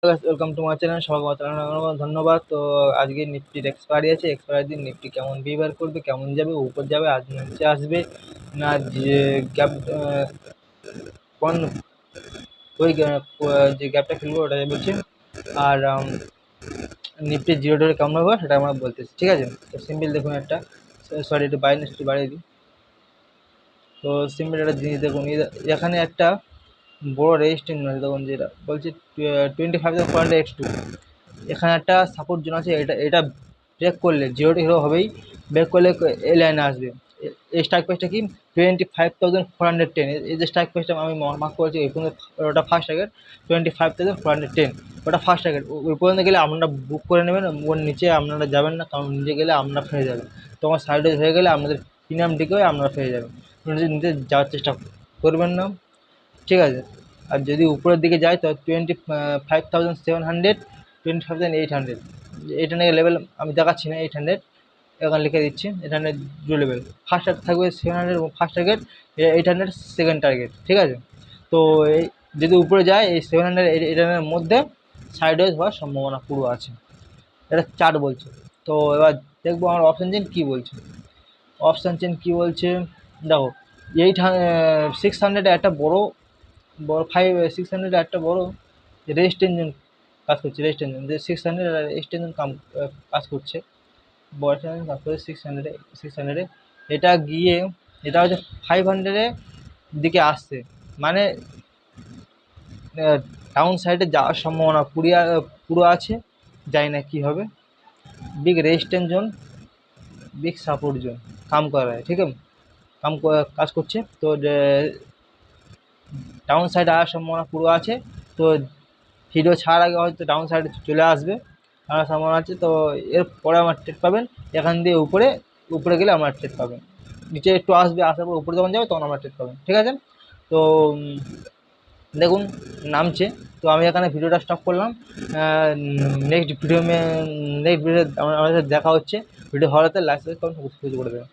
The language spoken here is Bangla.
Welcome to my channel. সবাইকে ধন্যবাদ। তো আজকে নিফটির এক্সপায়ারি আছে, এক্সপায়ারি দিন নিফটি কেমন বিহেভিয়ার করবে, কেমন যাবে, উপর যাবে, আজ নিচে আসবে না, যে গ্যাপ কোন ওই যে গ্যাপটা খেলবো ওটা বলছে। আর নিফটি জিরো ডলার কেমন হবে সেটা আমরা বলতেছি, ঠিক আছে? তো সিম্পল দেখুন একটা, সরি একটু বাড়িয়ে দিই। তো সিম্পল একটা জিনিস দেখুন, এখানে একটা বড় রেজিস্ট্যান্স আছে, দেখুন যেটা বলছে 25,402। এখানে একটা সাপোর্ট জোন আছে, এটা ব্রেক করলে জিরোটি হিরো হবেই, ব্রেক করলে এই লাইনে আসবে। এই স্ট্রাইক প্রাইসটা কি 25,410। এই যে স্ট্রাইক প্রাইসটা আমি মার্ক করেছি এই পর্যন্ত, ওটা ফার্স্ট টার্গেট 25,410, ওটা ফার্স্ট টার্গেট। ওই পর্যন্ত গেলে আপনারা বুক করে নেবেন, ওর নিচে আপনারা যাবেন না, কারণ নিচে গেলে আপনারা ফেলে যাবেন। তোমার সাইডে হয়ে গেলে আপনাদের প্রিমিয়াম ডিকে হয়ে আপনারা ফেলে যাবেন, নিচে যাওয়ার চেষ্টা করবেন না, ঠিক আছে? আর যদি উপরের দিকে যায় তো 25,700, 25,800, এইটা নিয়ে লেভেল আমি দেখাচ্ছি না, 800 এখানে লিখে দিচ্ছি। 800 দুটো লেভেল, ফার্স্ট থাকবে 700 ফার্স্ট টার্গেট, 800 সেকেন্ড টার্গেট, ঠিক আছে? তো এই যদি উপরে যায় এই 700 800 মধ্যে সাইডওয়েজ হওয়ার সম্ভাবনা পুরো আছে, এটা চার্ট বলছে। তো এবার দেখবো আমার অপশন চেন কী বলছে। অপশান চেন কী বলছে দেখো, 600 একটা বড় 600 একটা বড় রেজিস্ট্যান্স কাজ করছে, রেজিস্ট্যান্স যে 600 রেজিস্ট্যান্স কাজ করছে, বড় কাজ করছে 600 এটা গিয়ে এটা হচ্ছে 500 দিকে আসছে, মানে ডাউন সাইডে যাওয়ার সম্ভাবনা পুরো আছে। জানি না কী হবে। Big resistance zone, big support zone কাম করা হয়, ঠিক আছে? কাজ করছে। তো ডাউন সাইড আসার সম্ভাবনা পুরো আছে। তো ভিডিও ছাড়ার আগে হয়তো ডাউন সাইডে চলে আসবে, আমার সম্ভাবনা আছে। তো এরপরে আমার ট্রেড পাবেন এখান দিয়ে উপরে গেলে আমার ট্রেড পাবেন, নিচে একটু আসবে, আসার পর উপরে যখন যাবে তখন আমার ট্রেড পাবেন, ঠিক আছে? তো দেখুন নামছে। তো আমি এখানে ভিডিওটা স্টপ করলাম। নেক্সট ভিডিও দেখা হচ্ছে। ভিডিও ভালো লাগলে লাইক সাবস্ক্রাইব করে দেবেন।